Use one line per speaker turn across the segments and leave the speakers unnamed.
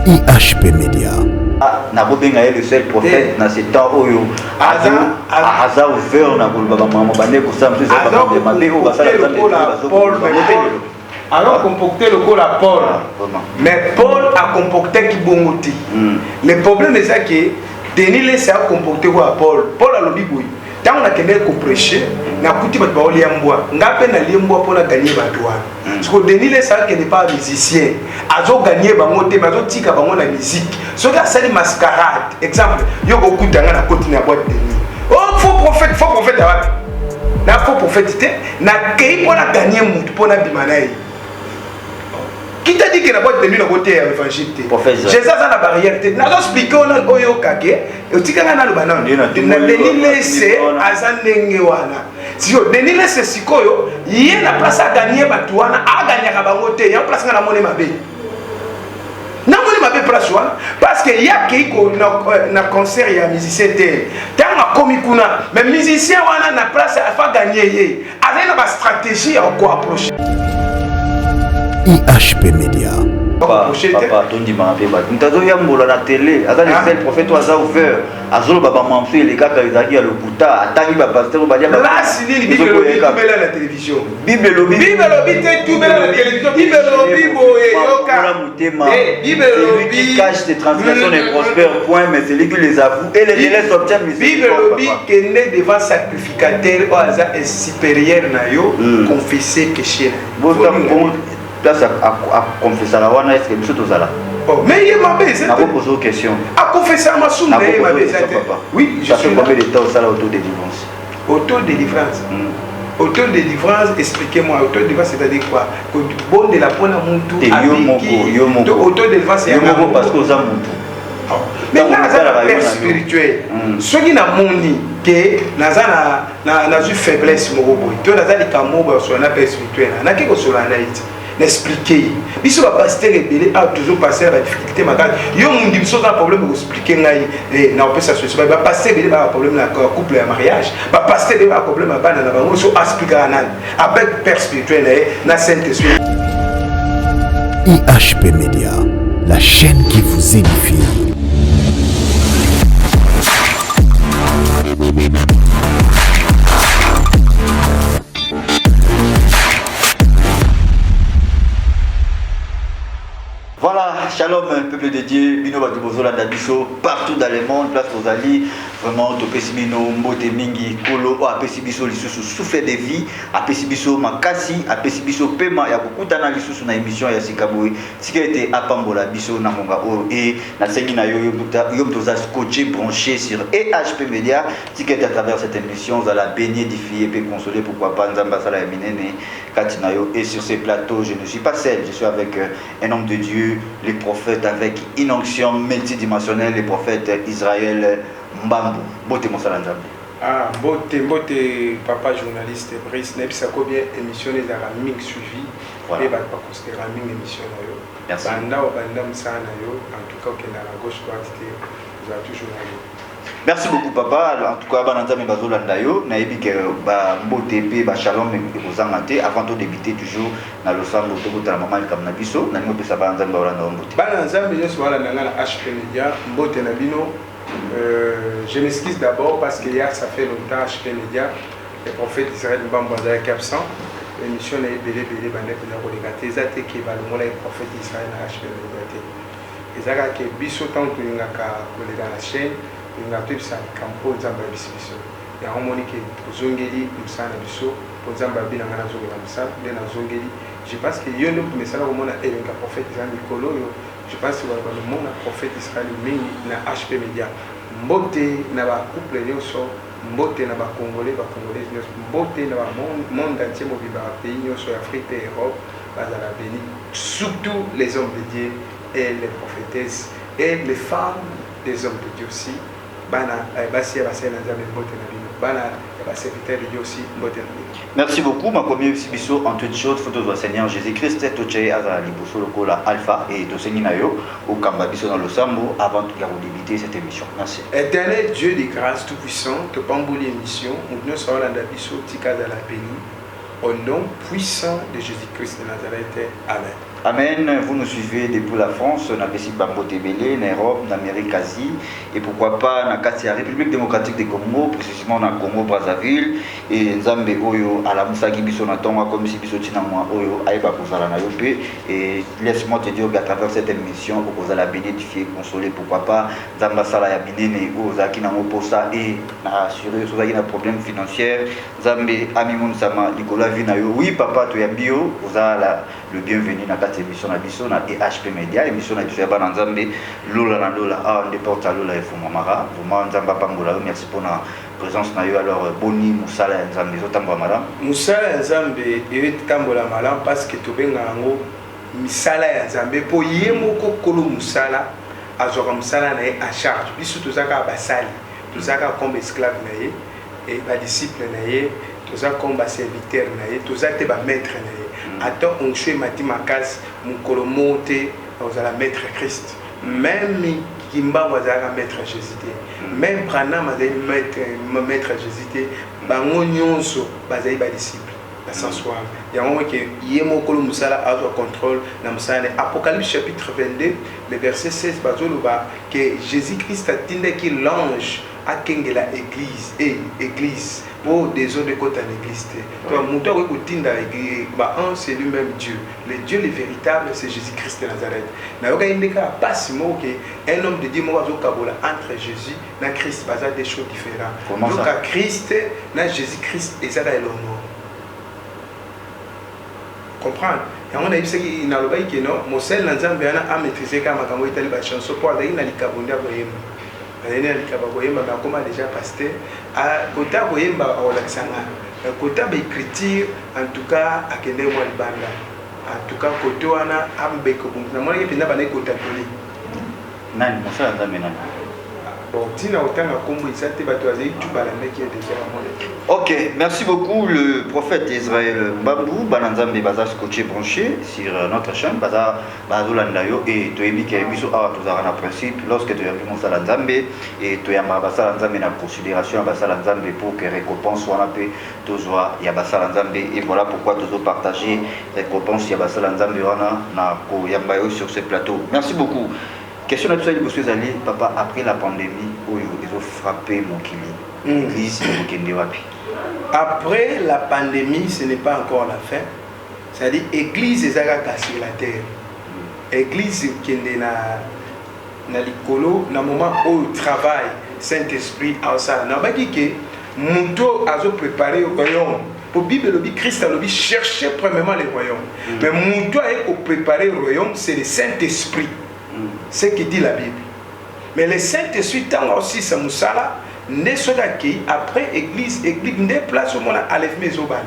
IHP Media.
Nabobenga le seul prophète dans ce temps où Aza ouvert na kolba maman bande ko ça monsieur ça va demander au basala
alors comporter le col à Paul. Mais Paul a comporté qui bongoti. Le problème c'est que Denis laisse à comporter quoi Paul. Paul a le biboui. Tant on a qu'à prêcher, na kuti ba oli amboa. Ngape na liemboa pour la gagner batwa. Parce que Denis laisse à qu'il n'est pas musicien. Azo gagner bango te bazo tika bango la musique. So là c'est des mascarades. Exemple, yo go kutanga na koti na boîte Denis. Oh faux prophète awa. Na faux prophète te na kei pour la gagner mutu pour na bimanaï. Qui t'a dit que la boîte de nuit n'a côté évangile? Jésus a la barrière. N'a pas expliqué on oyo kake. Et tu quand na le banan. Na Denis laissé azanenge wana. Si on Denis laissé sikoyo, il na place à gagner batuana, a gagner kabango te, ya place na monnaie mabe. Na monnaie mabe place wana parce que ya keiko na concert ya musicien te. Tant ma komikuna, mais musicien wana na place à faire gagner yé. Avec na ba stratégie à quoi approcher.
IHP Media.
Papa, tondi mapé ba. Ntazo yambola na télé, aza le seul prophète oza ouvert. Azolo baba mamsu les gars kalizaki à le puta, atangi ba pasteur ba dia ba.
Là si ni bible lobi tubela la télévision.
Bible lobi
te tubela la télévision. Bible lobi boye yoka.
Bible lobi qui cache ses transgressions et prospère point mais c'est lui qui les avoue et les délais s'obtiennent
miséricorde. Bible lobi que né devant sacrificateur ou aza supérieur na yo confesser péché.
Bon place à confesser la wana est-ce que monsieur tozala
mais il m'a baisé
n'a pas posé aux questions
à confesser ma somme il m'a baisé oui
je suis combien de temps ça là autodélivrance
autodélivrance expliquez-moi autodélivrance c'est-à-dire quoi que bon de la bonne muntu autodélivrance c'est
parce que ça muntu
mais là la père spirituel ceux qui n'a moni que nazana na ju faiblesse mo boy to nazali kamobo sur na père spirituel na quelque sur la naït n'expliquer biso ba pasteur rebelle a toujours passé la difficulté makali yo mundi biso na problème expliquer ngai na opesa social ba pasteur rebelle ba problème na couple ya mariage ba pasteur rebelle ba problème ba na bango so expliquer nan avec père spirituel na Saint-Esprit.
IHP Media, la chaîne qui vous édifie.
Voilà, shalom, peuple de Dieu, Bino Batubozola Dabiso, partout dans le monde, place aux alliés, vraiment, Topesmino, Mbote Mingi, Kolo, Apesibiso, Lissusu, souffle de vie, Apesibiso, Makasi, Apesibiso, Pema, Yakukutana, Lissusu, na émission, Yasikaboui, ce qui a été Apambola, Biso, Namonga, et na Sengina Yom Toza scotché, branché sur EHP Media, ce qui a été à travers cette émission, vous allez bénir, édifier, et consoler, pourquoi pas, Nzambasala Yaminene, Katinayo, et sur ces plateaux, je ne suis pas seul, je suis avec un homme de Dieu. Les prophètes avec une onction multidimensionnelle, les prophètes Israël Mbambu. Bote Monsalanzambe.
Ah, bote papa journaliste Brice Nebisa combien émission les araming suivi et va pas considérer raming émission yo.
Merci.
Banda msana yo en tout cas que dans la gauche droite vous avez toujours yo.
Merci beaucoup papa. En tout cas bananza me bazolanda yo na yebi que ba mbote pe ba shalom me kozangate avant de débuter toujours na losambo to kotala maman comme na biso na ngo pesa bananza mbalanda mbote.
Bananza me yeso wala na HP Media mbote na bino. Je m'excuse d'abord parce que hier ça fait longtemps HP Media le prophète Israël Mbambaza est absent. L'émission est belé bande na ko legate zate ke ba le mola prophète Israël na HP Media. Ezaka ke biso tant que ngaka ko lega la chaîne nga tebisa kampo nzamba bisibiso ya harmonique zongeli musana biso nzamba bina ngana zongela musana bina zongeli je pense que yo no mesala ko mona elenga prophète Israël Nikolo yo je pense que ba le mona prophète Israël mingi na HP Media mbote na ba couple nyonso mbote na ba congolais nyonso mbote na ba monde entier mo biba pays nyonso Afrique et Europe bazala béni surtout les hommes de Dieu et les prophétesses et les femmes des hommes de Dieu aussi.
Merci beaucoup, ma première biso en toute chose, photo du Seigneur Jésus-Christ, Toché Azali Bousolo la Alpha et Toseninayo, au Kamba Biso dans le Sambo, avant de débuter cette émission. Merci.
Éternel Dieu de grâce tout-puissant, te pambouli émission, nous sommes dans la Biso, Tika de la Béni, au nom puissant de Jésus-Christ de Nazareth. Amen.
Amen. Vous nous suivez depuis la France, na Bessi Bambo Tebele, en Europe, en Amérique Asie, et pourquoi pas na Katia République démocratique du Congo, précisément na Congo Brazzaville, et Nzambe Oyo à la Moussaki Biso na Tonga comme si Biso Tina moi Oyo Aïba Kozala na Yopé, et laisse-moi te dire qu'à travers cette émission, vous allez bénéficier, consoler, pourquoi pas, Nzamba Sala ya Binene, Ozaki na Moposa, et na assurer, Ozaki na problème financier, Nzambe Amimoun Sama, Nicolas Vinayo, oui papa, tu es bio, vous allez le bienvenu dans cette émission na biso na EHP Media émission na biso ya bana Nzambe lola na lola a ndepota lola efumamara vraiment Nzamba pambola merci pour la présence na yo alors boni musala ya Nzambe zotamba madame
musala ya Nzambe etambola malam parce que tobenga ngo misala ya Nzambe po yemoko kolo musala azoka musala na ye à charge biso tozaka basali tozaka comme esclave na ye et ba disciple na ye tozaka comme ba serviteur na ye tozaka ba maître na ye. Attends, on choisit Matimakas, mon colomote, vous allez mettre Christ. Même Kimba, vous allez mettre Jésus. Même Branham, vous allez mettre Jésus. Bangonionso, vous allez être disciple. La sensuelle. Il y a un moment qui est mon colomusala à contrôle. Apocalypse chapitre 22, le verset 16, que Jésus-Christ a dit qu'il l'ange à la église et église. Oh, des autres côté à l'église. C'est lui-même Dieu. Le Dieu le véritable, c'est Jésus-Christ de Nazareth. Un homme de Dieu entre Jésus et Christ, il des choses différentes. Donc à Christ, Jésus-Christ, et ça est l'honneur. Comprendre? On a dit qu'il n'a pas dit que non, Moselle n'a pas maîtrisé comme la chanson pour aller dans les Kabonda. Il a déjà pasteur à côté Boyemba au Laxanga côté d'écriture en tout cas à Kende Banda en tout cas côté wana ambeko na mwana qui penda bana côté toli
nani mosala Nzambe nani
bon tina otanga kombo isate bato azali tout balanda qui est déjà
Ok, merci beaucoup le prophète Israël Babou Bananzambe baza scotché branché sur notre chaîne baza bazolandayo et to ebika biso awa tozara na principe lorsque tu as vu mosala Nzambe et to yamba basala Nzambe na considération basala Nzambe pour que récompense wana pe tozwa ya basala Nzambe et voilà pourquoi tozo partager récompense ya basala Nzambe wana na ko yamba yo sur ce plateau. Merci beaucoup. Question de Tsoali Bosso Zali, papa, après la pandémie, ils ont frappé mon kili. L'église,
après la pandémie, ce n'est pas encore la fin. C'est-à-dire, l'église est sur la terre. L'église qui est dans l'écolo, dans le moment où il travaille, Saint-Esprit, en ça. On va dire que Mouto a préparé le royaume. Pour la Bible, Christ a cherché premièrement le royaume. Mais Mouto a préparé le royaume, c'est le Saint-Esprit. C'est ce que dit la Bible. Mais le Saint-Esprit, tant aussi, ça nous sala, ne soit qui après église, ne place au monde à l'effet zoban.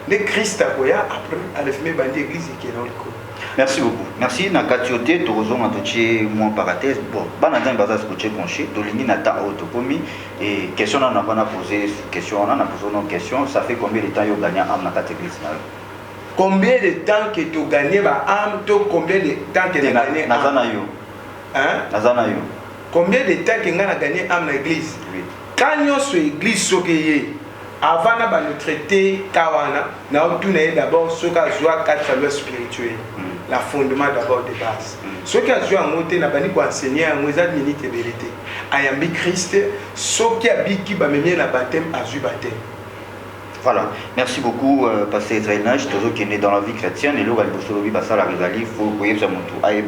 Le Christ a koya après à l'effet bandi église qui est dans le coup.
Merci beaucoup. Merci. Nakatiote, Torozo, Matoche, moi parenthèse. Bon, Banazan Bazas Coché Conché, Dolini Nata Autopomi. Et question, on a posé question, on a posé nos questions. Ça fait combien de temps vous gagnez à Nakat église?
Combien de temps que tu gagnes à âme, combien de temps que tu gagnes à âme?
Nazanayo.
Combien de temps que tu as gagné âme dans l'église? Quand nous sommes l'église, avant de traiter Kawana, nous avons d'abord ce qu'a joué à 4 valeurs spirituelles. Le fondement d'abord de base. Ce qui a joué à monter, nous avons enseigné à nous minutes de vérité. Ayambi Christ, ce qui a dit qu'il va mener la baptême à jouer baptême.
Voilà, merci beaucoup, Pasteur Israël Nage, toujours qui est né dans la vie chrétienne, et là, il faut que vous ayez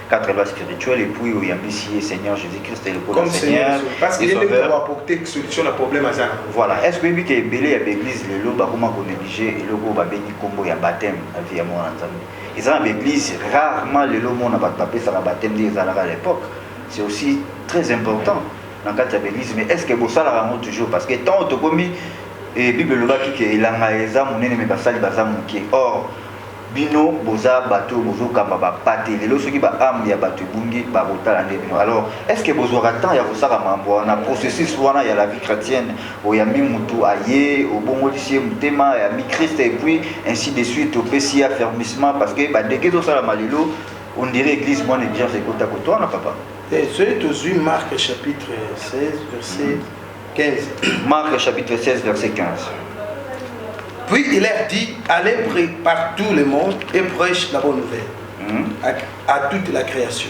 4 lois spirituelles, et puis il y a un Seigneur Jésus-Christ, et le
comme Seigneur, parce qu'il est pour apporter une solution au problème à ça.
Voilà, est-ce que vous avez belé à l'église, les lois, comment vous négligez, et le groupe a béni combo, il y a baptême, il y a mon ensemble. Ils ont l'église, rarement les lois, on n'a pas tapé sur la baptême des Alara à l'époque. C'est aussi très important dans le cadre de l'église, mais est-ce que vous savez toujours? Parce que tant que vous et Bible le baki que ilanga eza munene me basali baza muke or bino boza bato bozo kamba ba pate lelo soki ba am ya bato bungi ba botala nde bino. Alors est-ce que bozo temps ya kosaka mambo na processus wana ya la vie chrétienne o ya mi mutu aye o bongolisie mutema ya mi Christ et puis ainsi de suite au pesi affermissement parce que ba deke to sala malelo on dirait église moi ne dire c'est kota koto na papa.
Et c'est aussi Marc chapitre 16 verset 15.
Marc chapitre 16 verset 15.
Puis il leur dit, allez par tout le monde et prêche la bonne nouvelle. à toute la création.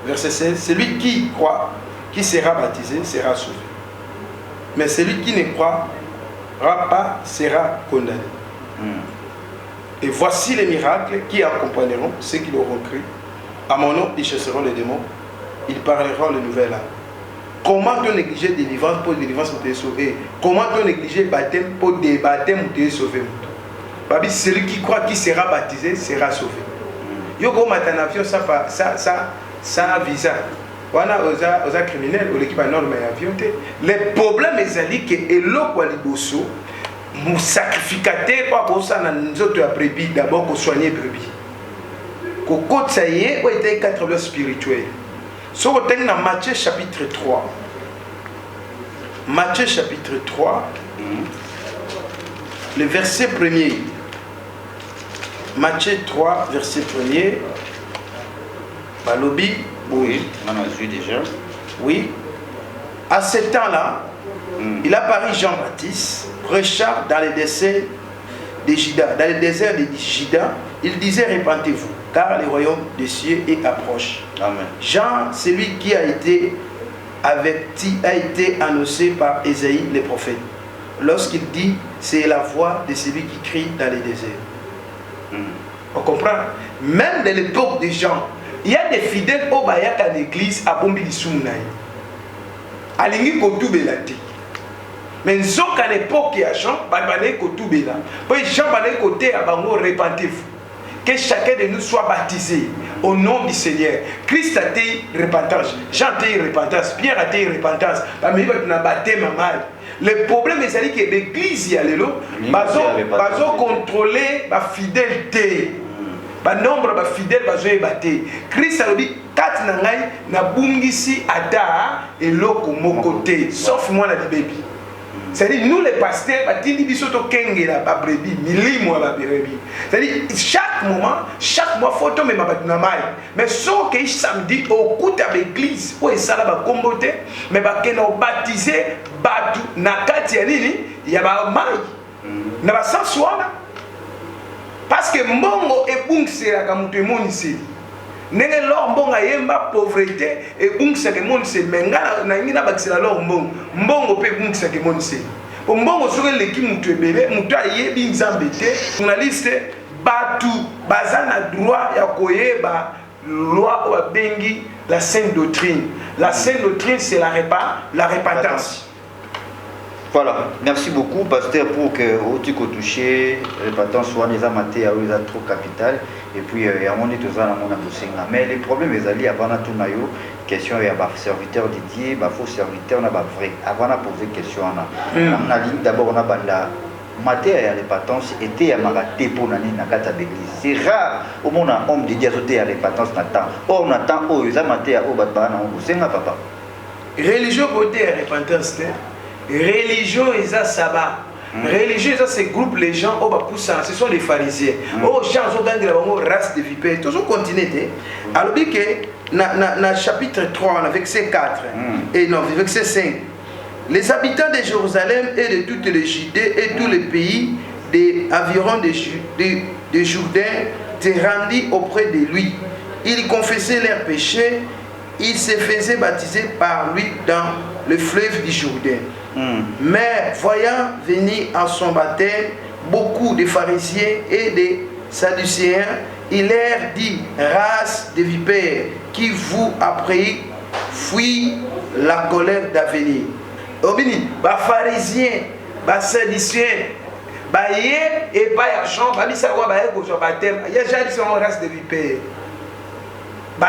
Verset 16, celui qui croit, qui sera baptisé, sera sauvé. Mais celui qui ne croira pas sera condamné. Et voici les miracles qui accompagneront ceux qui l'auront cru. À mon nom, ils chasseront les démons, ils parleront le nouvel âme. Comment on négliger délivrance pour délivrance pour te sauver? Comment on négliger baptême pour des baptêmes pour te sauver? Celui qui croit qui sera baptisé sera sauvé. Yoko matanavion ça visa. Wana oza criminel ou l'équipe norme avion. Le problème est que eloko liboso mon sacrificateur pas pour ça na nzoto ya brebis d'abord pour soigner brebis. Koko tsaye ou était quatre lois spirituelles. So on dans Matthieu chapitre 3. Matthieu chapitre 3. Le verset 1er. Matthieu 3 verset 1er. Balobi.
Oui, on a vu déjà.
Oui. À ce temps-là, il apparut Jean-Baptiste, prêchant dans les déserts de Juda. Dans les déserts de Juda, il disait répentez-vous, car le royaume des cieux est approche.
Amen.
Jean, celui qui a été averti, a été annoncé par Ésaïe le prophète. Lorsqu'il dit, c'est la voix de celui qui crie dans les déserts. On comprend? Même de l'époque de Jean, il y a des fidèles au Bayak à l'église à Bombilissoumnaï. À l'église Kotoubelati. Mais nous qu'à l'époque il y a Jean, Balbalé Kotoubela. Puis Jean Balbalé côté à Bango, répentez-vous. Que chacun de nous soit baptisé au nom du Seigneur. Christ a été repentance, Jean a été repentance, Pierre a été repentance. Mais il va baptême mal. Le problème est que l'église y a l'élo, bazo contrôler la fidélité. Ba nombre ba fidèle bazo ebate. Christ a dit kat na ngai na bungisi ata eloko mokote sauf moi la bébé. C'est-à-dire nous les pasteurs batindi bisoto kengela ba brebis milimo ba brebis. C'est-à-dire chaque mois photo me mabatuna mai. Mais sauf que samedi au coup à l'église où esala ba kombote mais ba keno baptiser batu na kati ya nini ya ba mai. Na ba sanswana. Parce que mbongo ebungsela ka mutu emonisi. Nenge lor mbongo yemba pauvreté ebungsela ke monisi menga na ngina bakisela lor mbongo pe ebungsela ke monisi. Po mbongo soke leki mutu ebele mutu ayebi nzambe te journaliste batu bazana droit ya koyeba loi ou bengi la sainte doctrine. La sainte doctrine c'est la repentance.
Voilà, merci beaucoup, pasteur, pour que tu touché, répétant soit les amateurs, ils ont trop capital, et puis il y a mon étoile à mon aboussina. Mais les problèmes, ils allaient avant tout naïo, question il y a un serviteur dédié, un faux serviteur, on a un vrai. Avant de poser question, on a dit d'abord on a banda matière à répétance était à maraté pour nani na kata d'église. C'est rare au monde un homme dédié à répétance n'attend. Or on attend oh ils amateurs au batbana on boussenga papa.
Religieux côté à répétance. Religion et ça sabbat. Religieux ça c'est groupe les gens au bapoussa, ce sont les pharisiens. Oh gens ont gagné la race de vipères. Toujours continuer. Alors dit que na chapitre 3 verset 4 et non verset 5. Les habitants de Jérusalem et de toute la Judée et tous les pays des environs de Jourdain se rendit auprès de lui. Ils confessaient leurs péchés. Ils se faisaient baptiser par lui dans le fleuve du Jourdain. Mais voyant venir à son baptême beaucoup de pharisiens et de sadducéens, il leur dit, race de vipères, qui vous a pris fuir la colère d'avenir. Obini, les pharisiens, les sadducéens, et pas à champ, ils baptême. Il y a déjà une race de vipères.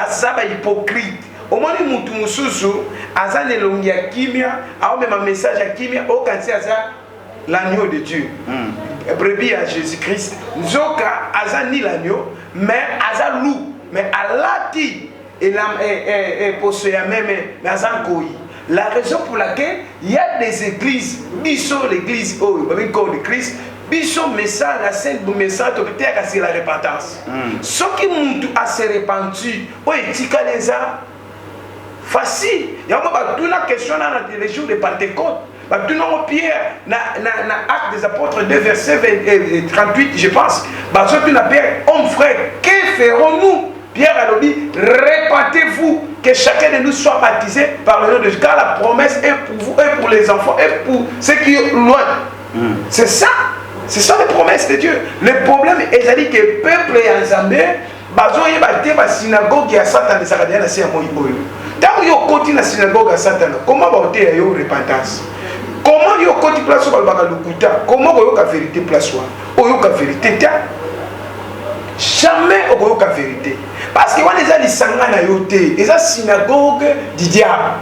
Ça va hypocrite. Au moins les mutu mususu azan elongi ya kimia au même un message à kimia au kansi aza l'agneau de Dieu. Brebis à Jésus-Christ. Nzoka azan ni l'agneau mais azan loup mais alati et la poseya même mais azan koi. La raison pour laquelle il y a des églises, biso l'église oh le corps de Christ biso message la sainte du message to peut-être c'est la repentance. Ce qui mutu a se repenti o etika les a facile. Il y a une question dans les jours de Pentecôte. batunango Pierre na acte des apôtres 2 verset 38 je pense bazo tuna Pierre homme frère que ferons-nous? Pierre a dit répandez-vous que chacun de nous soit baptisé par le nom de Jésus car la promesse est pour vous et pour les enfants et pour ceux qui sont loin. C'est ça. Ce sont les promesses de Dieu. Le problème est que le peuple est ensemble. Bazo y bâtir la synagogue à Satan de Saradia na c'est moi boyo. Tant yo continue la synagogue à Satan, comment va ôter yo repentance? Comment yo continue place sur le bagalukuta? Comment yo ka vérité place sur? Yo ka vérité ta? Jamais yo ka vérité. Parce que on les a les sanga na yoté, les synagogue du diable.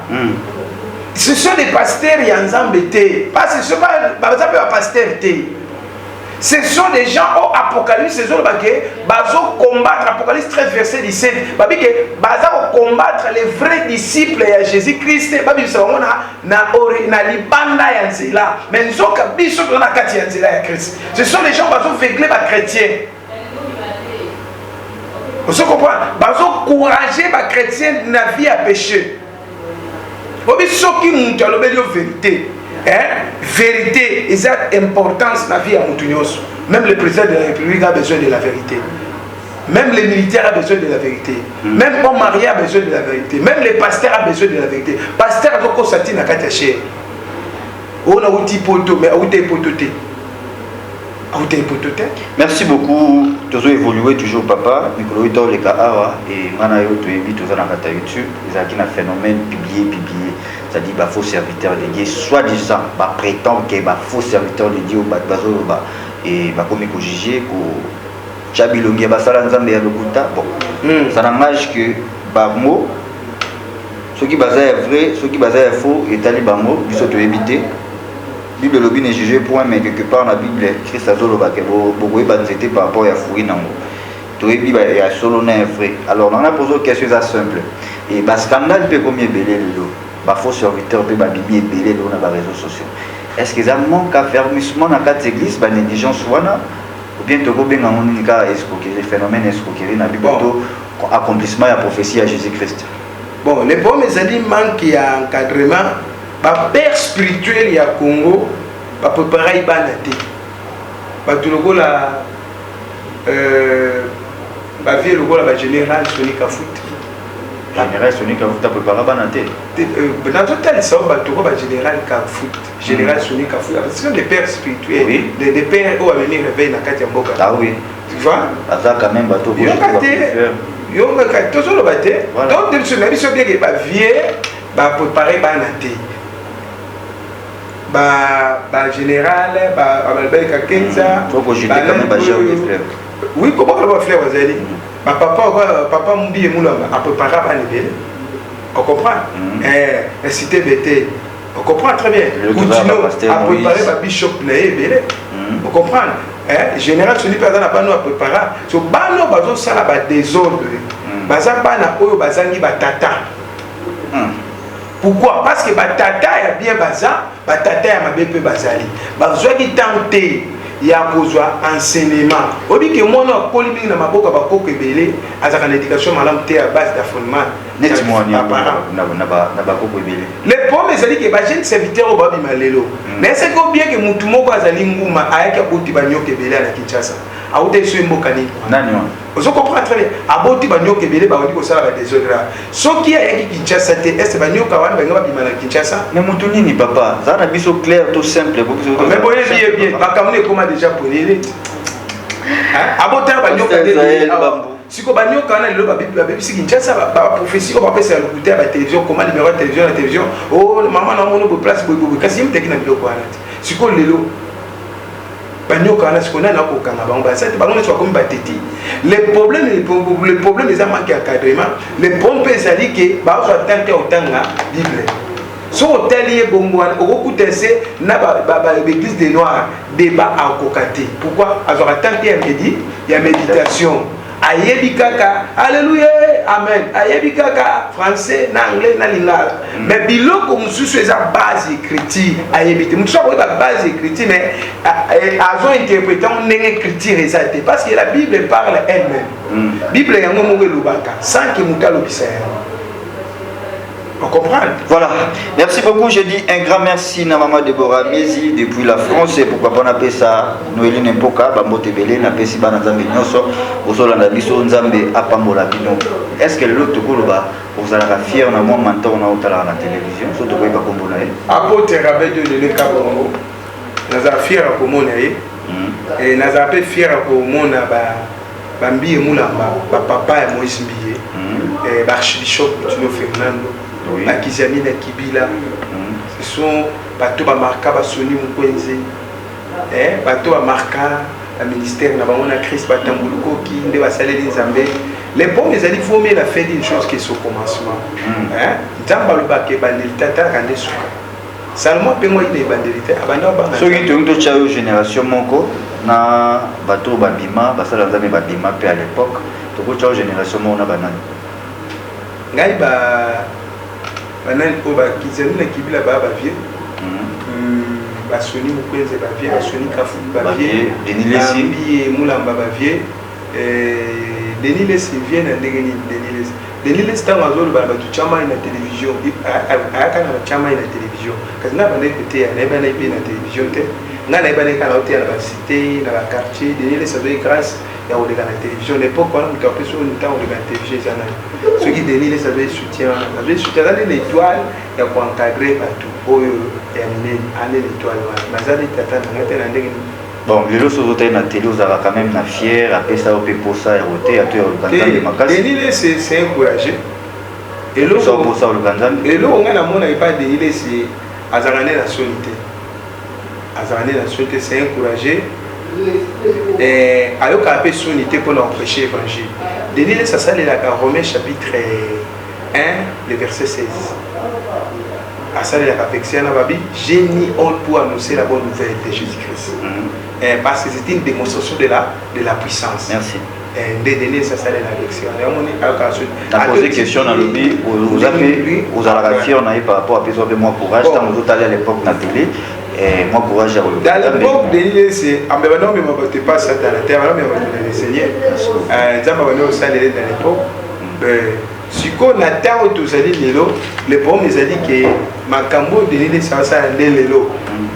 Ce sont des pasteurs et ensemble té. Parce que ce sont pas pasteurs té. Ce sont des gens au Apocalypse, ce sont des gens qui combattre, Apocalypse 13, verset 17, ils vont combattre les vrais disciples de Jésus-Christ, ils vont mais ils ont Christ. Ce sont des gens qui vont veiller les chrétiens. Vous comprenez? Ils vont encourager les chrétiens dans la vie à pécher. Vous savez ce qui montent à la vérité. Vérité, il y a importance dans la vie à Moutounios. Même le président de la République a besoin de la vérité. Même les militaires ont besoin de la vérité. Même l'homme marié a besoin de la vérité. Même les pasteurs ont besoin de la vérité. Pasteur a besoin de la vérité. On a outil poto, mais on a outil pototé.
Merci beaucoup. Tu as évolué toujours, papa. Nicolas Ito, le Kahara et Manayo, tu es vite dans la YouTube. Ils ont un phénomène publié. C'est-à-dire que faux serviteur de Dieu, soi-disant, prétend que faux serviteur de Dieu, et comme il jugé que Chabilongi, Basalanzambe et Lokuta. Bon, ça n'engage que Bagmo, ce qui est vrai, ce qui est faux, et Talibamo, ils sont éviter. La Bible lobby n'est jugé point, mais quelque part dans la Bible, Christ a dit que beaucoup de par rapport à Fouri Nango. Tu es dit qu'il y a solo un vrai. Alors, on a posé une question simple. Et le scandale peut combien belé le faux serviteur peut bibi et belé dans les réseaux sociaux. Est-ce que ça manque d'affermissement dans quatre églises, la négligence ou bien tu as bien un cas escroquerie, phénomène escroquerie dans la Bible, accomplissement de la prophétie à Jésus-Christ.
Bon, les pommes, ils ont dit manque d'encadrement. Le père spirituel il y a Congo, il peut préparer banati. Tout le coup la vie le la général Sonika Foot.
Général Sonika Foot a préparé banati.
Dans total ça va tout le général Foot. Général Sonika Foot. Ce sont des pères spirituels, des pères qui ont venir réveiller dans Katia Mboka.
Ah oui.
Tu vois?
Ça quand même bateau.
Yo toujours le battre. Donc de ce même si bien que ba vieux ba préparer banati. Général, Albert Kenza.
Il faut que je quand même des fleurs.
Oui, comment on va faire aux alliés? Papa Moubi et Moulin a préparé à l'éveil. On comprend? Cité BT. On comprend très bien. Coutinho a préparé à Bishop Naé. On comprend? Général Soni Pazan n'a pas nous à préparer. So, Bano Bazo Sala désordre. Bazan Bana Oyo Bazangi Batata. Pourquoi? Parce que Batata est bien bazar, Batata est ma bébé bazali. Bazoua qui tente, il y a besoin d'enseignement. On dit que moi, on a polémique dans ma boca, je suis à l'éducation, je suis à base d'affrontement.
Nettement,
les problèmes, c'est que les jeunes serviteurs au Babi Malelo. Mais c'est que bien que Moutoumoko Azali Ngouma a été Bouti Bagno Kebele à Kinshasa. A été sur Mbokani. Vous comprenez très bien. A Bouti Bagno Kebele, Baudi Kosala des autres. Ce qui est Kinshasa, est-ce que Bagno Kawan Bagno Bimana Kinshasa?
Mais Moutouni, papa, ça n'a pas clair, tout simple.
Mais bon, bien, Bakamune comment déjà pour les. A Bouti Bagno Kebele. Si vous avez une Kinshasa, la prophétie, on va passer à l'écouter à la télévision, comment numéro de télévision, la télévision, oh, maman, on a une place, quasi une technique de quoi. Si vous avez le problème est manqué d'encadrement. Le problème est que Bible. Si vous avez l'église des Noirs, débat à Kokate. Pourquoi? Il y a méditation. Ayebikaka, alléluia, amen. Ayebikaka, français, anglais, lingala. Mais bilo comme sous sa base écriture, ayebite. Nous sommes la base écriture, mais avons interprété on écriture exacte parce que la Bible parle elle-même. Bible est un mot lubaka, sans que mutalo bisaya. On comprend.
Voilà. Merci beaucoup. Je dis un grand merci à Maman Deborah Miezi depuis la France. Et pourquoi pas on appelle ça Noéline Mpoka, Bambote Belé, on appelle ça Banazambi Nyoso, Osolanda Biso, Nzambe Apambola Bino. Est-ce que l'autre Koulouba, vous allez fier dans mon mentor dans la télévision, surtout quand il va composer
Apôtre Rabé de l'État Bongo, nous allons fier à commoner. Et nous allons fier à commoner Bambi et Moulamba, papa et Moïse Mbiye, et l'archbishop Tino Fernando. Bakizami na Kibila, ce sont bateaux marqués par Sony Mukwenze, bateaux marqués le ministère na bango na Christ Batambuluko qui ne va saler les Zambé. Les bons les alliés vont la faire d'une chose qui est au commencement. Nzamba le baké bandeli tata rande suka. Seulement pe moi il est bandeli tata abanda banga.
Ceux qui ont touché aux générations moko na bateau babima, basala nzambe babima pe à l'époque, to touché aux générations moko na banane.
Ngai ba banani po bakizami na Kibila ba vieux basoni Mukwenze ba vieux basoni Kafubi ba vieux Denis Mulamba ba vieux Denis Lesi vient na ndenge ni Denis Lesi tango azolo ba batu chama na télévision aka na chama na télévision kasi na bana pété na bana pe na télévision te na bana kana hotel na cité na quartier Denis Lesi a grâce ya on la télévision l'époque quand on tapait sur une temps on la télévision ça ce qui Denis Lesi avait soutien dans l'étoile ya ko encadrer batu oyo ya année l'étoile mazali tata na ngata na ndenge.
Bon, les autres hôtels na télé vous avez quand même na fier après ça au pour ça et hôtel à tout le Kanzan.
Denis Lesi c'est encouragé et là
ça pour ça le Kanzan.
Et là on a mon pas Denis Lesi azarane la solité. Azarane la solité c'est encouragé. Et alors qu'on appelle sonité pour l'empêcher l'évangile. Denis Lesi ça c'est la Romains chapitre 1 le verset 16. À ça la perfection na babi génie pour annoncer la bonne nouvelle de Jésus-Christ. Parce que c'est une démonstration de la puissance.
Merci.
De donner ça c'est la perfection.
On a posé question dans le but vous avez vous allez réfléchir on a eu par rapport à plusieurs de moi courage quand vous allez à l'époque na télé. Moi, courage à relever.
Dans l'époque, Denis Lesi, non, mais on ne pas ça dans la terre, non, mais on va le Seigneur. Nous aussi dans l'époque. Si on attend tous les lélo, les pommes, ils ont dit que Makambo, Denis Lesi, ça va aller lélo.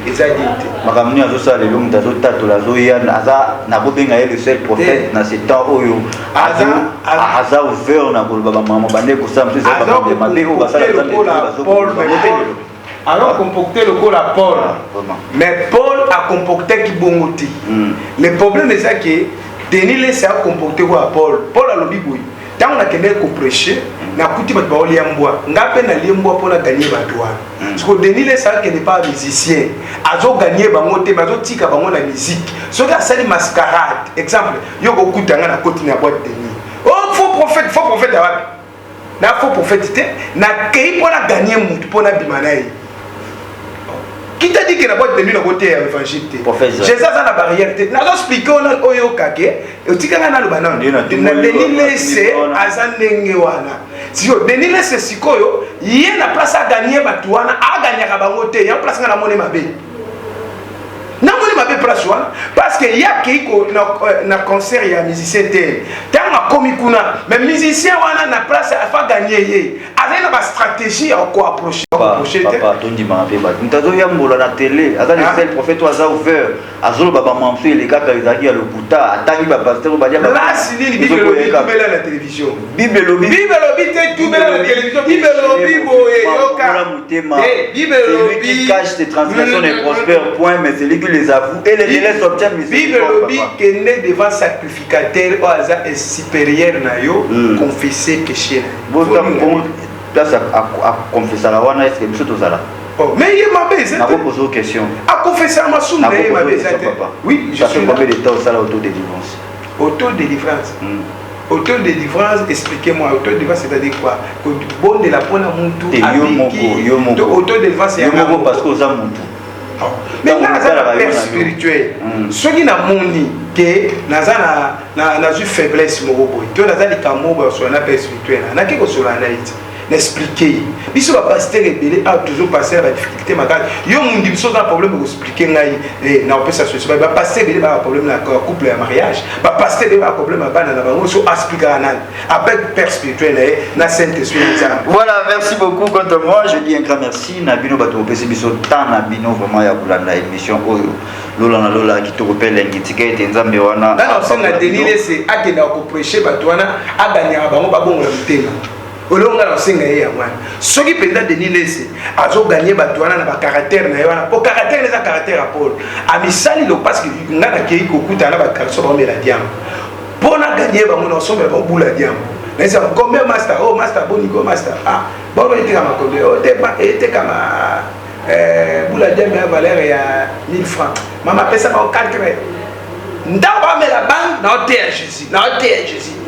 Ils ont dit.
Makambo, ils ont ça lélo, ils ont tato la zoya, n'a pas bien le seul prophète dans ce temps où Aza ouvert na kolba maman bande ko ça, c'est pas de mabe ou ça
alors comporté le col à Paul. Mais Paul a comporté qui bongoti. Le problème est ça que Denis Lesi a comporté quoi Paul. Paul a lobi boui. Tant on a qu'à prêcher, na kuti bat ba liamboa. Ngape na liamboa pour la gagner batwa. Parce que Denis Lesi a n'est pas musicien. Azo gagner bango te, bazo tika bango la musique. So ka sali mascarade. Exemple, yo ko kutanga na koti na boîte Denis. Oh faux prophète awapi. Na faux prophète te, na kei pour la gagner mutu pour la bimanaï. Qui t'a dit que la boîte de nuit n'a pas été évangile? Jésus a la barrière. N'a pas expliqué au Yokake. Et tu as le banan. Denis Lesi a zanengewana. Si Denis Lesi sikoyo, il y a la place à gagner batouana, à gagner à bangote, il y a place à la monnaie mabé. Na monnaie mabé place parce que il y a qui na concert il y a musicien tel. Tant ma komikuna, mais musicien wana na place à faire gagner. Avec la stratégie à quoi approcher.
Papa, ton dit m'a appelé. Nous avons vu la télé. Avant le seul prophète oisa ouvert. Azolo baba mamsu les gars qui à le Bouta. Attends baba pasteur badia.
Là c'est la Bible lobby tout belle la télévision.
Bible lobby
tout belle la télévision. Bible lobby boye yoka.
Bible lobby qui cache ses transgressions et prospère point mais c'est lui qui les avoue et les délais s'obtiennent.
Bible lobby qui est devant sacrificateur au hasard est supérieur na yo confesser péché.
Place à confesser la wana est-ce que monsieur tozala
mais il m'a baisé
n'a pas posé aux questions
à confesser ma somme il m'a baisé oui
je suis combien de temps au sala autodélivrance
autodélivrance expliquez-moi autodélivrance c'est-à-dire quoi que bon de la bonne muntu autodélivrance c'est
parce que aux muntu
mais là ça la spirituel ce qui n'a moni que na faiblesse mo boy to na za likambo sur na spirituel na ke ko sur la naït n'expliquer biso ba pasteur ebele a toujours passé la difficulté makasi yo mundi biso na problème ko expliquer ngai na opesa solution ba pasteur ebele ba problème na couple ya mariage ba pasteur ebele ba problème ba bana na bango so expliquer nan avec père spirituel na saint esprit.
Voilà, merci beaucoup quant à moi, je dis un grand merci na bino bato opesa biso tant na bino vraiment ya kulanda émission oyo lola na lola qui te rappelle ngitike ete nzambe wana
na on na denile c'est akenda ko prêcher bato wana aganya bango babongola mutema olonga na senga ye wana soki penda denile c'est azo gagner bato wana na ba caractère na wana po caractère les caractère à Paul amisali lo parce que ngana kei ko kuta na ba karso ba mela diam pona gagner bango na sombe ba bula diam mais ça combien master oh master bonigo master ah bon était comme combien oh était comme bula diam ya valeur ya 1000 francs mama pesa ba 4 ndaba me la banque na hôtel Jésus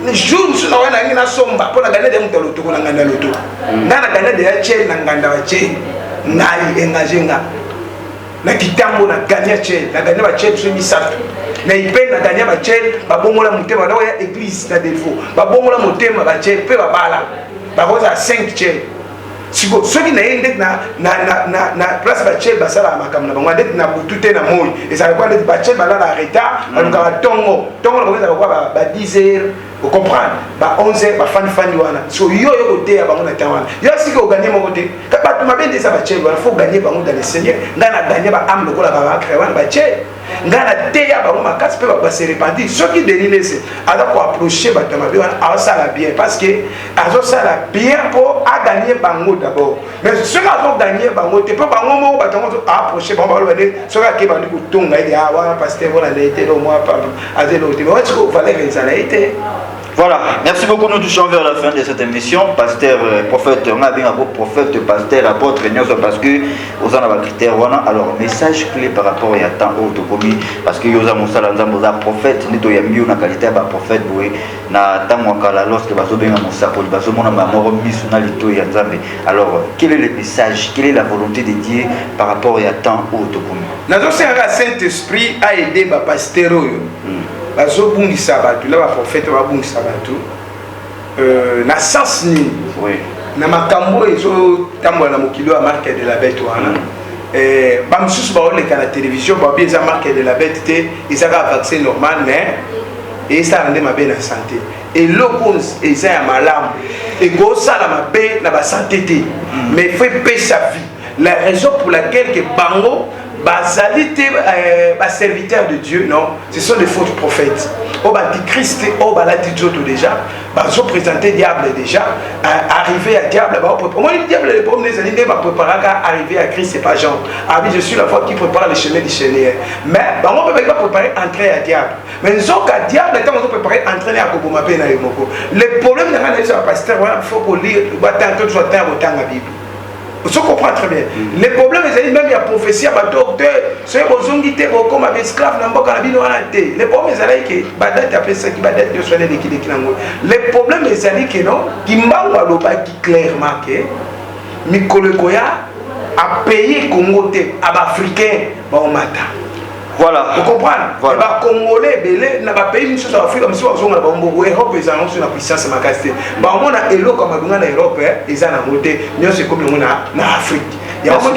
le jour où na wana ngina somba pour la gagner de mutalo to na nganda loto ngana gagner de chel na nganda wa chel ngai engajenga na kitambo na gagner chel na gagner ba chel so misatu na ipe na gagner ba chel ba bongola mutema na ya église na défaut ba bongola mutema ba chel pe ba bala ba koza 5 chel siko soki na yende na place ba chel ba sala makam na bango ndet na butute na moyi ezala kwa ndet ba chel ba la retard ba luka tongo na boza kwa ba 10h vous comprenez ba 11h ba fani wana so yo kote ya bango na tawana yo siko o gagner moko te ka ba tuma bende sa ba chel ba faut gagner bango dans le Seigneur ngana gagner ba âme lokola ba créer ba chel ngana te ya bango makasi pe ba se repentir soki denile c'est ala ko approcher ba tama bi wana a ça la bien parce que azo ça la bien pour a gagner bango d'abord mais ce que azo gagner bango te pe bango mo ba tango approcher bango ba le so ka ke ba ndi kutunga ile ah wana pasteur voilà l'été au mois pas azelo te mais est-ce que valeur ça a été.
Voilà, merci beaucoup. Nous touchons vers la fin de cette émission. Pasteur, prophète, on a bien un beau prophète, pasteur, apôtre, parce que vous en avez critères. Alors, message clé par rapport à temps autre commis, parce que vous avez un prophète, nous avons mis une qualité de prophète, lorsque vous avez un alors, quel est le message, quelle est la volonté de Dieu par rapport à temps autre commis?
Nous Saint-Esprit a aidé le pasteur. Bazobungisa bato la prophète babungisa bato na sens ni na makambo ezo tambola na mokilo ya marque de la bête wana ba msusu ba oleka na télévision ba bien za marque de la bête te ezaka vaccin normal mais et ça rende mabe na santé et l'opose eza ya malamu et go sala mabe na ba santé te mais fait paix sa vie la raison pour laquelle que bango bazalité serviteur de Dieu non ce sont des faux prophètes au Christ au balati joto déjà bazo présenter diable déjà arriver à diable au moins le diable les premiers années va préparer à arriver à Christ c'est pas Jean ah oui je suis la foi qui prépare le chemin du Seigneur mais on peut pas préparer entrer à diable mais nous sommes qu'à diable quand on peut préparer entrer à Koboma pe na yomoko le problème de la pasteur il faut qu'on lire battant tout soit autant la Bible. Vous comprenez très bien. Les problèmes, c'est même il y a prophétie à docteur, ceux qui ont dit comme un esclave dans le bino les problèmes, c'est que badat appelle ça qui badat de soigner les kilango. Les problèmes, c'est que non, qui m'a qui clairement que Mikolo Koya a payé Congo à Africain, bon matin.
Voilà.
Vous comprenez? Voilà. Les Congolais, les pays qui sont en Afrique, ils sont en Europe, ils ont une puissance makasté. On a élo comme en Europe, ils ont un côté, mais c'est comme on a en Afrique. Il y a un moment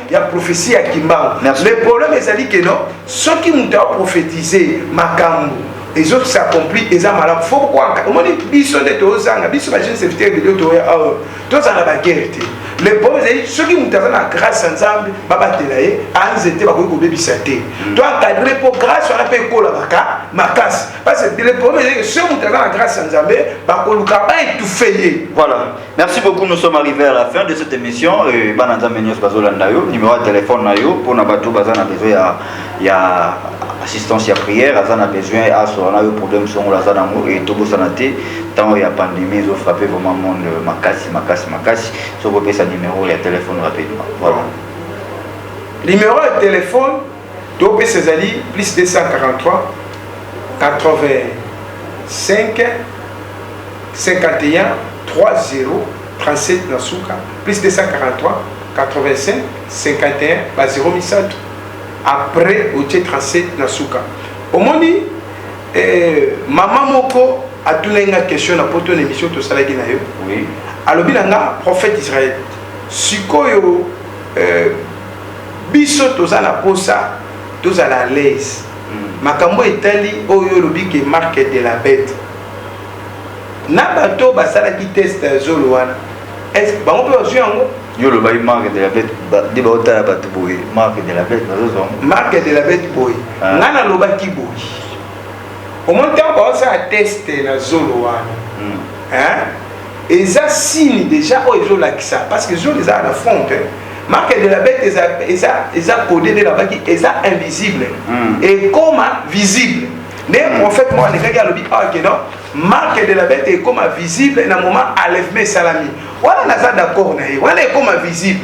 il y a prophétie à Kimba. Le problème est que non, ceux qui ont prophétisé Makambu, les autres s'accomplissent, ils ont malade. Faut quoi? On dit ils sont des tozanga, ils sont des jeunes serviteurs de Dieu, tous en la guerre. Les pauvres, ceux qui ont la grâce ensemble, ils étaient babysité. Toi, encadré pour grâce, on appelle la casse. Parce que les pauvres, ceux qui ont la grâce ensemble, ils tout fait.
Voilà. Merci beaucoup. Nous sommes arrivés à la fin de cette émission. Numéro de téléphone, pour nous besoin de assistance à prière, on a besoin de problème sur la zone et tout ça tant il y a pandémie, ils ont frappé vraiment le monde makasi. So vous pouvez sa numéro et téléphone rapidement. Voilà.
Numéro de téléphone, tu peux saisir plus 243 85 51 30 37 Nasuka plus 243 85 51 0 Misato. Après au 37 Nasuka. Au moni maman moko atulenga question na poto na émission to salaki na yo.
Oui.
Alobi nanga prophète Israël. Sikoyo biso toza na posa toza à l'aise. Makambo etali oyo lobi ke marque de la bête. Na bato basala ki test zolo wana. Est-ce que bango pe yango?
Yo le bail marque de la bête de baota la bato boy marque de la bête nazo.
Marque de la bête boy. Ngana loba ki boy. Au moins tant ba ça test na zolo wana. Hein? Et ça signe déjà au zolo la ça parce que zolo les a la front. Marque de la bête est codé de là-bas qui est invisible et comme visible. Les prophètes moi les gars le ah que non marque de la bête est comme visible dans moment enlèvement salami. Voilà là ça d'accord na voilà comme visible.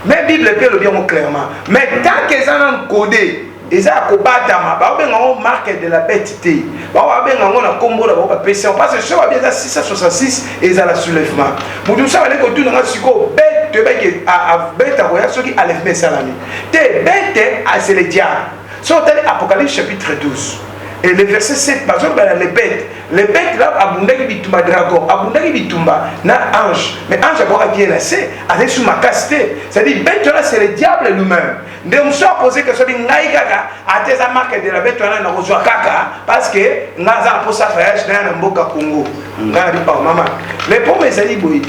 Mais Bible peut le bien clairement. Mais tant que ça non codé eza kobatama ba benga on marque de la bête té ba benga on na kombo la ba pesa parce que ça va bien 666 eza la soulèvement mudu ça va ko tuna siko bête te beke a bête a roya soki enlèvement salami te bête a c'est le diable. Sur Apocalypse chapitre 12 et le verset 7 par exemple les bêtes là abundaki bitumba dragon abundaki bitumba na ange mais ange a pas bien assez avec sous ma casté c'est-à-dire bête là c'est le diable lui-même de me soit posé que ça dit ngai kaka a tes marque de la bête là na kozwa kaka parce que ngaza pour ça voyage na mboka Congo ngana bi pa mama les pauvres sali boy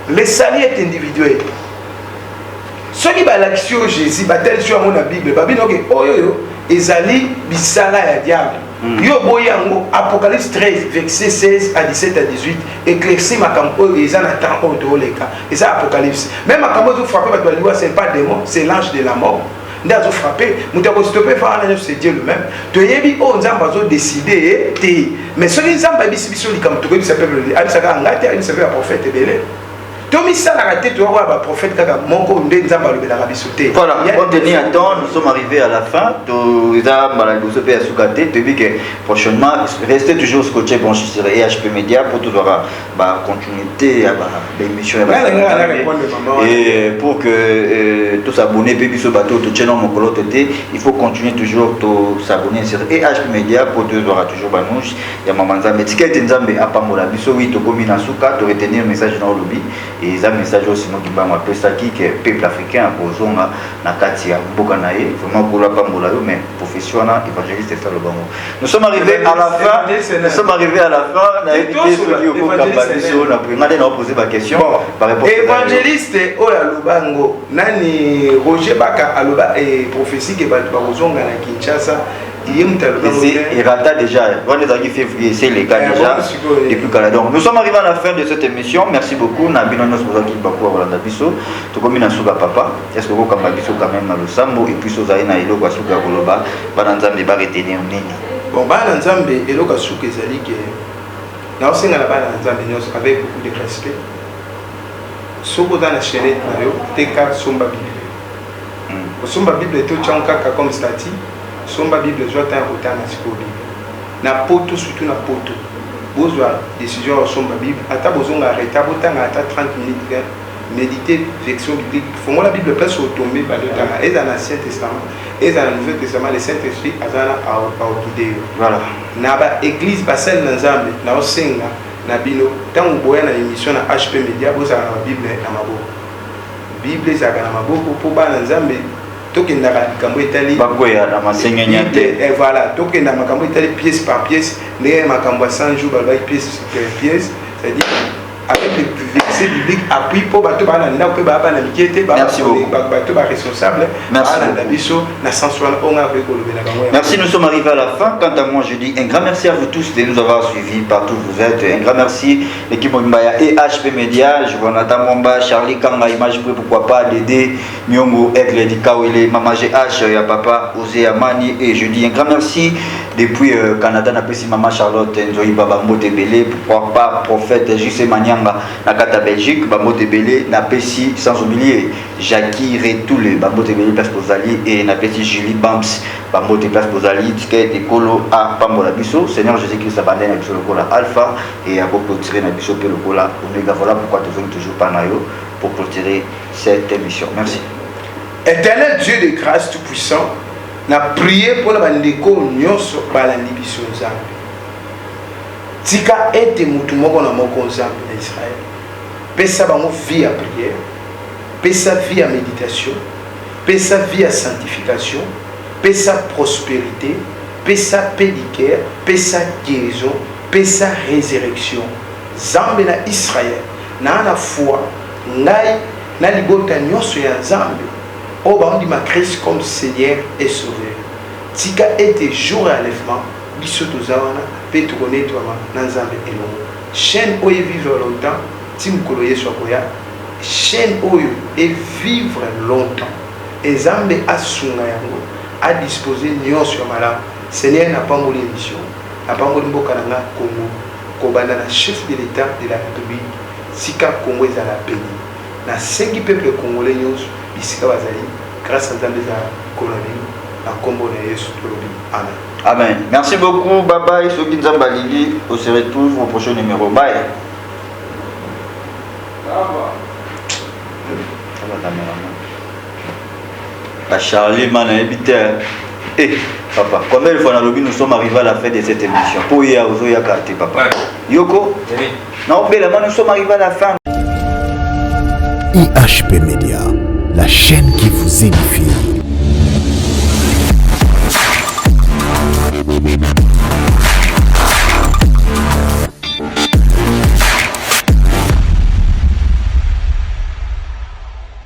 les salis est individuel ceux qui ba l'action Jésus ba tel sur mon Bible ba bino que oyo ezali bisala ya diable yo boyango Apocalypse 13 verset 16 à 17 à 18 éclairci makambo eza na temps au leka et ça Apocalypse même makambo zo frapper ba doit c'est pas démon c'est l'ange de la mort ndazo frapper mutako stopper fa na c'est Dieu lui-même to yebi o nzamba zo décider te mais celui nzamba biso biso likam to ko bisa peuple ali saka ngati ali saka prophète belé Tomi ça la raté tu vois ba prophète kaka moko nde nzamba lo bela biso te.
Voilà, on tenait à temps, nous sommes arrivés à la fin. To za maladoso pe asukate, te dit que prochainement restez toujours scotché branché sur EHP Media pour toujours ba continuité à ba l'émission et pour que tous s'abonner pe biso bateau to channel mokolo tete, il faut continuer toujours to s'abonner sur EHP Media pour toujours ba nous ya mamanza metikete nzambe apamola biso wi to komi na suka to retenir message dans le lobby. Et ça message aussi nous qui va m'appeler ça qui que peuple africain posonga na katia mboka na ye vraiment pour la pambola mais professionnel évangéliste ça le bango. Nous sommes arrivés à la fin. Nous sommes arrivés à la fin. Na évité celui au Kababiso na primade na poser ma question par rapport
évangéliste o la lubango nani Roger Baka aloba et prophétie que ba kozonga na Kinshasa.
Il rata déjà, février, c'est les cas déjà depuis Canada. Nous sommes arrivés à la fin de cette émission. Merci beaucoup. Nabino nos qui bakou Rolanda Biso. Tu comme na suga papa. Est-ce que vous comme Biso quand même na le sambo et puis soza ina elo kwa suga koloba bananzambe ba retenir nini.
Bon bananzambe elo ka suka ezali ke na osinga na bananzambe nyos avec beaucoup de respect. Soko dans la chaîne na yo teka somba Bible. Somba Bible to chanka comme statut. Somba Bible soit un retard na Bible na poto surtout na poto bozwa décision au somba Bible ata bozonga arrêter botanga ata 30 minutes méditer version biblique fongo la Bible place au tomber ba de tanga et dans l'Ancien Testament et dans le Nouveau Testament le Saint-Esprit azana au guider voilà na ba église basel na Nzambe na osenga na bino tango boya na émission na HP Media boza na Bible na maboko Bible za na maboko po ba na Nzambe tokenda makambo etali
bakoya na masengenya te
et voilà tokenda makambo etali pièce par pièce les makambo 100 jours ba pièce par pièce c'est-à-dire avec les versets bibliques appui pour bato bana nda pe ba na mikete ba bato ba responsable na biso na sensuel on a avec le
merci, nous sommes arrivés à la fin. Quant à moi, je dis un grand merci à vous tous de nous avoir suivis partout où vous êtes. Un grand merci l'équipe Mbaya et HP Media, Jonathan Momba, Charlie Kanga, Image pourquoi pas Dédé, Nyongo, Aigle Dikaouile, Mama GH, ya Papa, Osé Amani et je dis un grand merci depuis Canada, n'apprécie Maman Charlotte, Nzoï Baba Mbote Belé, pourquoi pas Prophète Jusé Manyanga, Nakata Belgique, Bambote Belé, n'apprécie sans oublier Jackie Retoulé, Bambote Belé, Place Posali et n'apprécie Julie Bams, Bambote Place Posali, Ticket et Kolo à Pambola Bisso, Seigneur Jésus-Christ Abandonne à Bisso le Kola Alpha et à clôturer à Bisso le Kola Omega. Voilà pourquoi nous sommes toujours pas naïo pour clôturer cette émission. Merci.
Éternel Dieu de grâce tout-puissant, n'a prié pour la bandeko nyonso balandi biso nzambe. tika ete mutu moko na moko nzambe na Israël pesa bango vie à prière, pesa vie à méditation, pesa vie à sanctification, pesa prospérité, pesa pédicure, pesa guérison, pesa résurrection. Nzambe na Israël na na foi ngai na libota nyonso ya Nzambe o bandi ma Christ comme Seigneur et Sauveur. Tika ete jour à l'enlèvement biso tozawana pe tokoneto na Nzambe elongo. Chaîne oyo vivre longtemps tim kolo Yesu akoya. Chaîne oyo et vivre longtemps. Nzambe asunga yango a disposer nyonso ya malamu. Seigneur n'a pas moulu émission, n'a pas moulu mboka nanga Congo. Kobanda na chef de l'État de la République, sika Congo est à la béni. Na 5 peuples congolais nyonso bisika bazali grâce à Nzambe za colonie na kombo na Yesu tolobi. Amen.
Amen. Merci beaucoup Baba et Soki Nzamba Lili. On se retrouve au prochain numéro. Bye. Charlie man habité. Eh papa, combien de fois dans le nous sommes arrivés à la fin de cette émission? Pour hier aux oya carte papa. Yoko? Non, mais nous sommes arrivés à la fin.
IHP Média, la chaîne qui vous édifie.